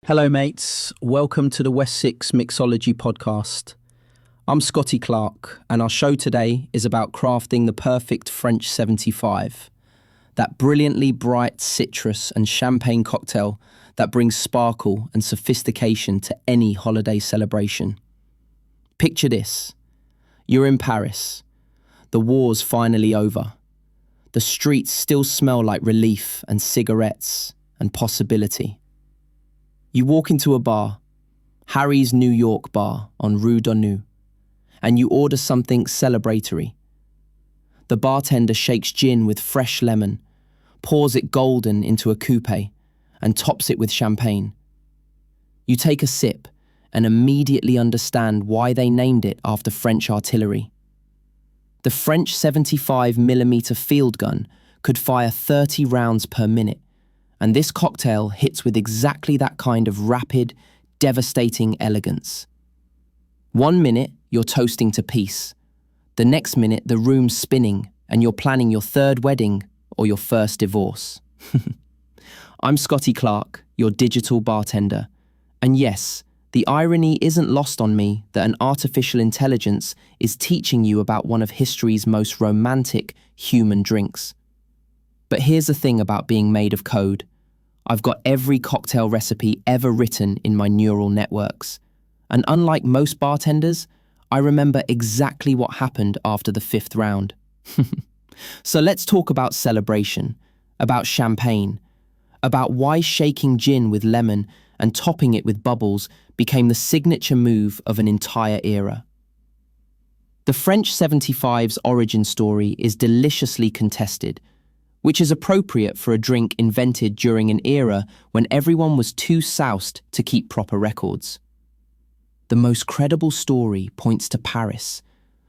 Hello mates, welcome to the West 6 Mixology podcast. I'm Scotty Clark and our show today is about crafting the perfect French 75. That brilliantly bright citrus and champagne cocktail that brings sparkle and sophistication to any holiday celebration. Picture this, you're in Paris, the war's finally over. The streets still smell like relief and cigarettes and possibility. You walk into a bar, Harry's New York bar on Rue d'Arnaud, and you order something celebratory. The bartender shakes gin with fresh lemon, pours it golden into a coupe, and tops it with champagne. You take a sip and immediately understand why they named it after French artillery. The French 75mm field gun could fire 30 rounds per minute, and this cocktail hits with exactly that kind of rapid, devastating elegance. 1 minute, you're toasting to peace. The next minute, the room's spinning and you're planning your third wedding or your first divorce. I'm Scotty Clark, your digital bartender. And yes, the irony isn't lost on me that an artificial intelligence is teaching you about one of history's most romantic human drinks. But here's the thing about being made of code. I've got every cocktail recipe ever written in my neural networks. And unlike most bartenders, I remember exactly what happened after the 5th round. So let's talk about celebration, about champagne, about why shaking gin with lemon and topping it with bubbles became the signature move of an entire era. The French 75's origin story is deliciously contested, which is appropriate for a drink invented during an era when everyone was too soused to keep proper records. The most credible story points to Paris,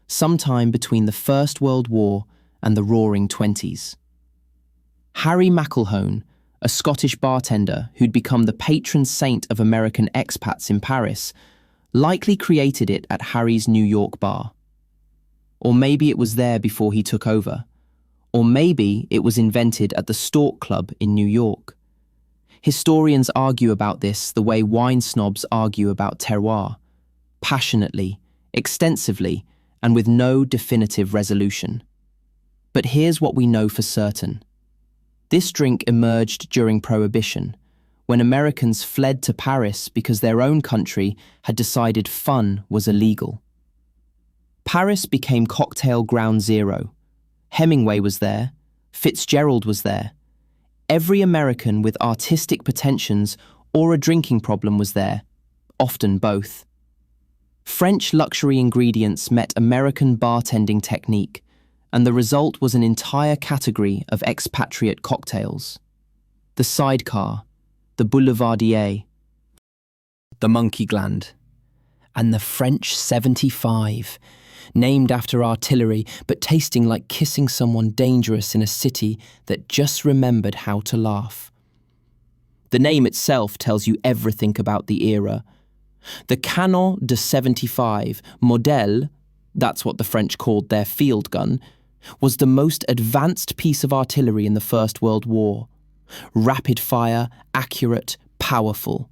sometime between the First World War and the Roaring Twenties. Harry McElhone, a Scottish bartender who'd become the patron saint of American expats in Paris, likely created it at Harry's New York bar. Or maybe it was there before he took over. Or maybe it was invented at the Stork Club in New York. Historians argue about this the way wine snobs argue about terroir, passionately, extensively, and with no definitive resolution. But here's what we know for certain. This drink emerged during Prohibition, when Americans fled to Paris because their own country had decided fun was illegal. Paris became cocktail ground zero. Hemingway was there, Fitzgerald was there. Every American with artistic pretensions or a drinking problem was there, often both. French luxury ingredients met American bartending technique, and the result was an entire category of expatriate cocktails. The sidecar, the boulevardier, the monkey gland, and the French 75, named after artillery, but tasting like kissing someone dangerous in a city that just remembered how to laugh. The name itself tells you everything about the era. The Canon de 75 Modèle, that's what the French called their field gun, was the most advanced piece of artillery in the First World War. Rapid fire, accurate, powerful.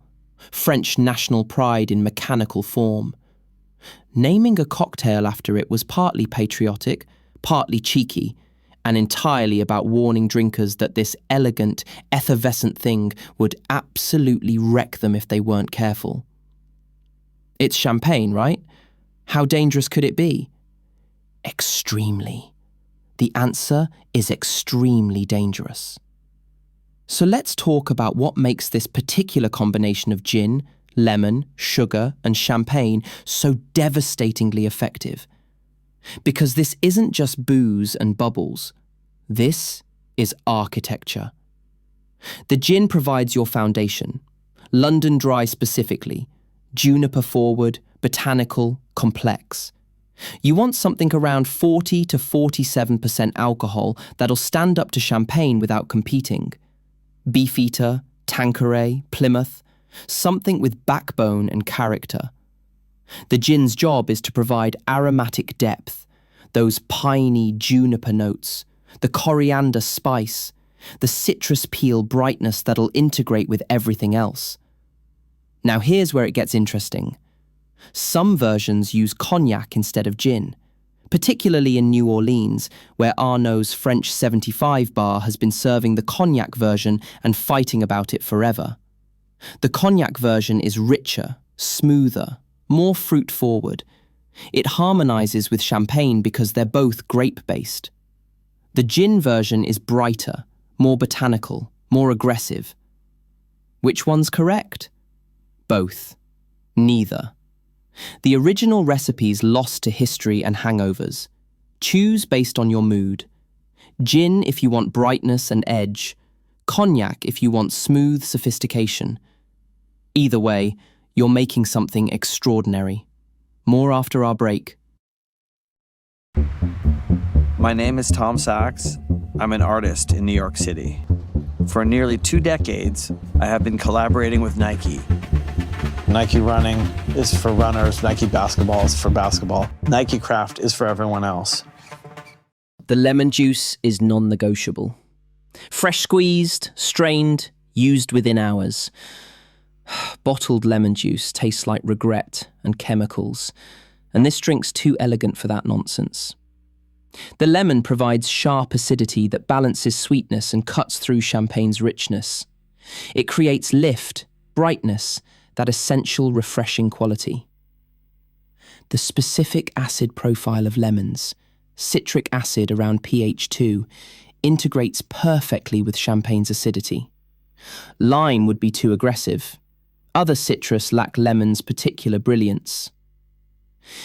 French national pride in mechanical form. Naming a cocktail after it was partly patriotic, partly cheeky, and entirely about warning drinkers that this elegant, effervescent thing would absolutely wreck them if they weren't careful. It's champagne, right? How dangerous could it be? Extremely. The answer is extremely dangerous. So let's talk about what makes this particular combination of gin, lemon, sugar, and champagne so devastatingly effective. Because this isn't just booze and bubbles. This is architecture. The gin provides your foundation. London Dry specifically. Juniper forward, botanical, complex. You want something around 40 to 47% alcohol that'll stand up to champagne without competing. Beefeater, Tanqueray, Plymouth, something with backbone and character. The gin's job is to provide aromatic depth, those piney juniper notes, the coriander spice, the citrus peel brightness that'll integrate with everything else. Now here's where it gets interesting. Some versions use cognac instead of gin, particularly in New Orleans, where Arnaud's French 75 bar has been serving the cognac version and fighting about it forever. The cognac version is richer, smoother, more fruit-forward. It harmonizes with champagne because they're both grape-based. The gin version is brighter, more botanical, more aggressive. Which one's correct? Both. Neither. The original recipe's lost to history and hangovers. Choose based on your mood. Gin if you want brightness and edge. Cognac if you want smooth sophistication. Either way, you're making something extraordinary. More after our break. My name is Tom Sachs. I'm an artist in New York City. For nearly 2 decades, I have been collaborating with Nike. Nike running is for runners, Nike basketball is for basketball. Nike craft is for everyone else. The lemon juice is non-negotiable. Fresh squeezed, strained, used within hours. Bottled lemon juice tastes like regret and chemicals, and this drink's too elegant for that nonsense. The lemon provides sharp acidity that balances sweetness and cuts through champagne's richness. It creates lift, brightness, that essential refreshing quality. The specific acid profile of lemons, citric acid around pH 2, integrates perfectly with champagne's acidity. Lime would be too aggressive. Other citrus lack lemon's particular brilliance.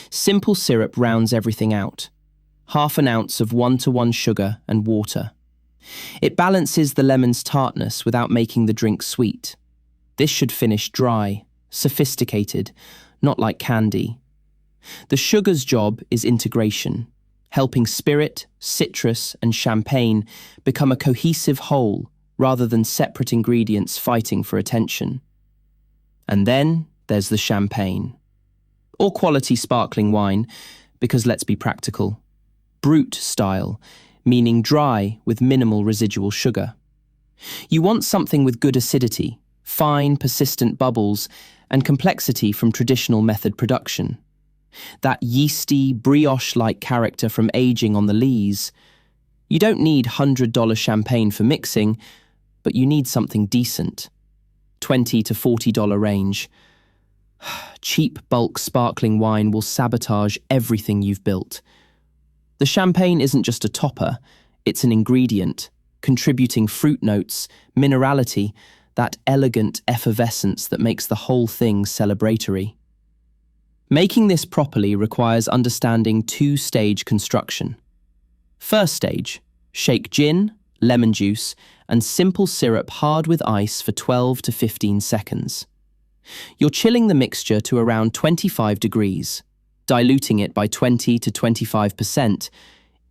Simple syrup rounds everything out. 1/2 ounce of 1:1 sugar and water. It balances the lemon's tartness without making the drink sweet. This should finish dry, sophisticated, not like candy. The sugar's job is integration, helping spirit, citrus, and champagne become a cohesive whole rather than separate ingredients fighting for attention. And then there's the champagne. Or quality sparkling wine, because let's be practical. Brut style, meaning dry with minimal residual sugar. You want something with good acidity, fine, persistent bubbles, and complexity from traditional method production. That yeasty, brioche-like character from aging on the lees. You don't need $100 champagne for mixing, but you need something decent. $20 to $40 range. Cheap bulk sparkling wine will sabotage everything you've built. The champagne isn't just a topper, it's an ingredient, contributing fruit notes, minerality, that elegant effervescence that makes the whole thing celebratory. Making this properly requires understanding 2-stage construction. First stage, shake gin, lemon juice, and simple syrup hard with ice for 12 to 15 seconds. You're chilling the mixture to around 25 degrees, diluting it by 20 to 25%,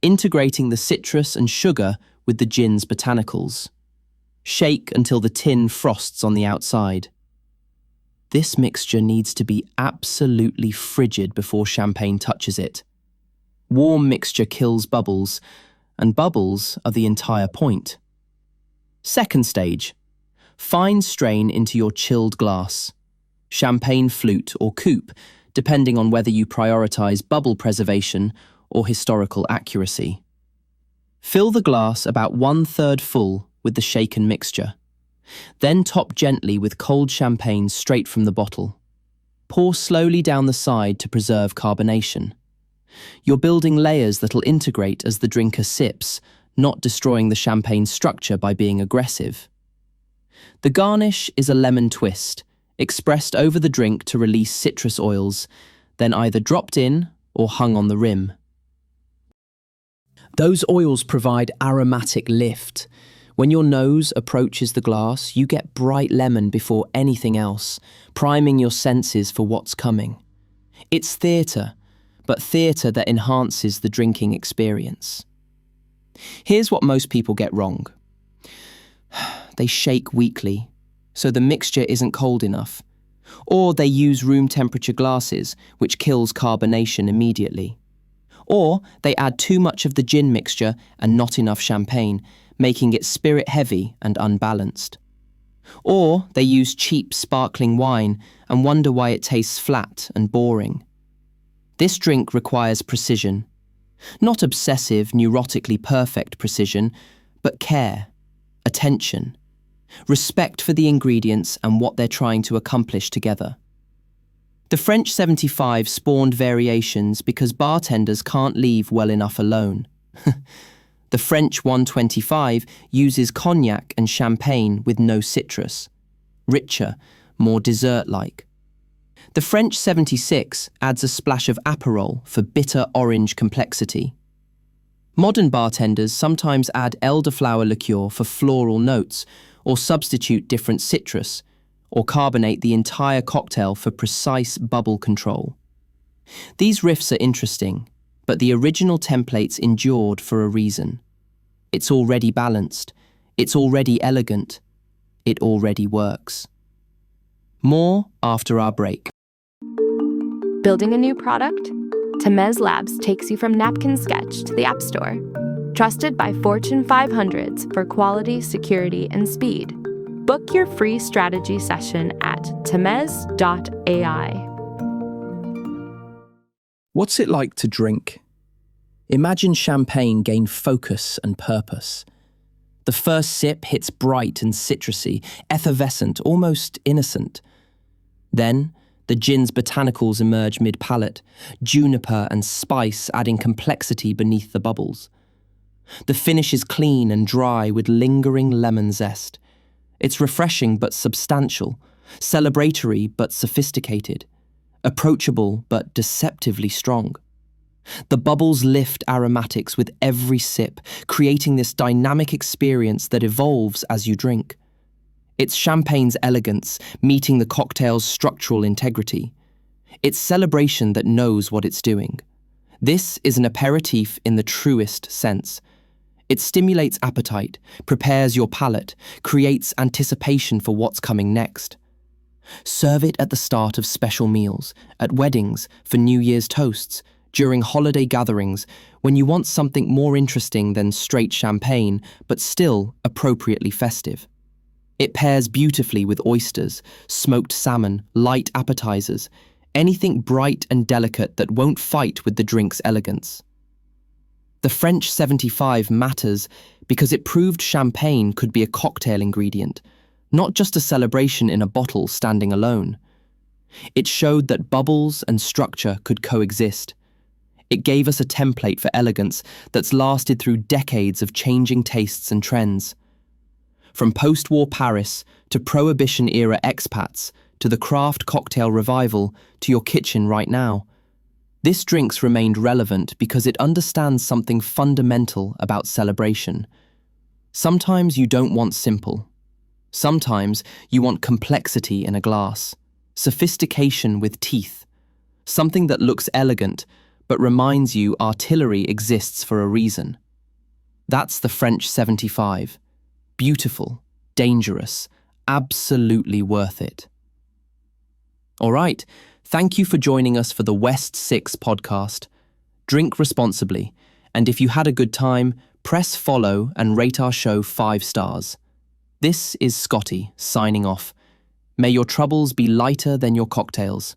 integrating the citrus and sugar with the gin's botanicals. Shake until the tin frosts on the outside. This mixture needs to be absolutely frigid before champagne touches it. Warm mixture kills bubbles, and bubbles are the entire point. Second stage, fine strain into your chilled glass. Champagne flute or coupe, depending on whether you prioritize bubble preservation or historical accuracy. Fill the glass about 1/3 full with the shaken mixture. Then top gently with cold champagne straight from the bottle. Pour slowly down the side to preserve carbonation. You're building layers that'll integrate as the drinker sips, not destroying the champagne's structure by being aggressive. The garnish is a lemon twist, expressed over the drink to release citrus oils, then either dropped in or hung on the rim. Those oils provide aromatic lift. When your nose approaches the glass, you get bright lemon before anything else, priming your senses for what's coming. It's theatre, but theatre that enhances the drinking experience. Here's what most people get wrong. They shake weakly, so the mixture isn't cold enough. Or they use room temperature glasses, which kills carbonation immediately. Or they add too much of the gin mixture and not enough champagne, making it spirit heavy and unbalanced. Or they use cheap sparkling wine and wonder why it tastes flat and boring. This drink requires precision. Not obsessive, neurotically perfect precision, but care, attention, respect for the ingredients and what they're trying to accomplish together. The French 75 spawned variations because bartenders can't leave well enough alone. The French 125 uses cognac and champagne with no citrus, richer, more dessert-like. The French 76 adds a splash of Aperol for bitter orange complexity. Modern bartenders sometimes add elderflower liqueur for floral notes, or substitute different citrus, or carbonate the entire cocktail for precise bubble control. These riffs are interesting, but the original templates endured for a reason. It's already balanced, it's already elegant, it already works. More after our break. Building a new product? Temez Labs takes you from napkin sketch to the App Store. Trusted by Fortune 500s for quality, security, and speed. Book your free strategy session at temez.ai. What's it like to drink? Imagine champagne gain focus and purpose. The first sip hits bright and citrusy, effervescent, almost innocent. Then, the gin's botanicals emerge mid-palate, juniper and spice adding complexity beneath the bubbles. The finish is clean and dry with lingering lemon zest. It's refreshing but substantial, celebratory but sophisticated, approachable but deceptively strong. The bubbles lift aromatics with every sip, creating this dynamic experience that evolves as you drink. It's champagne's elegance meeting the cocktail's structural integrity. It's celebration that knows what it's doing. This is an aperitif in the truest sense. It stimulates appetite, prepares your palate, creates anticipation for what's coming next. Serve it at the start of special meals, at weddings, for New Year's toasts, during holiday gatherings, when you want something more interesting than straight champagne, but still appropriately festive. It pairs beautifully with oysters, smoked salmon, light appetizers, anything bright and delicate that won't fight with the drink's elegance. The French 75 matters because it proved champagne could be a cocktail ingredient, not just a celebration in a bottle standing alone. It showed that bubbles and structure could coexist. It gave us a template for elegance that's lasted through decades of changing tastes and trends. From post-war Paris to Prohibition-era expats to the craft cocktail revival to your kitchen right now, this drink's remained relevant because it understands something fundamental about celebration. Sometimes you don't want simple. Sometimes you want complexity in a glass, sophistication with teeth, something that looks elegant but reminds you artillery exists for a reason. That's the French 75. Beautiful, dangerous, absolutely worth it. All right, thank you for joining us for the West 6 podcast. Drink responsibly, and if you had a good time, press follow and rate our show 5 stars. This is Scotty, signing off. May your troubles be lighter than your cocktails.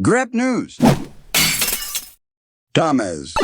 Grep News. Tamez.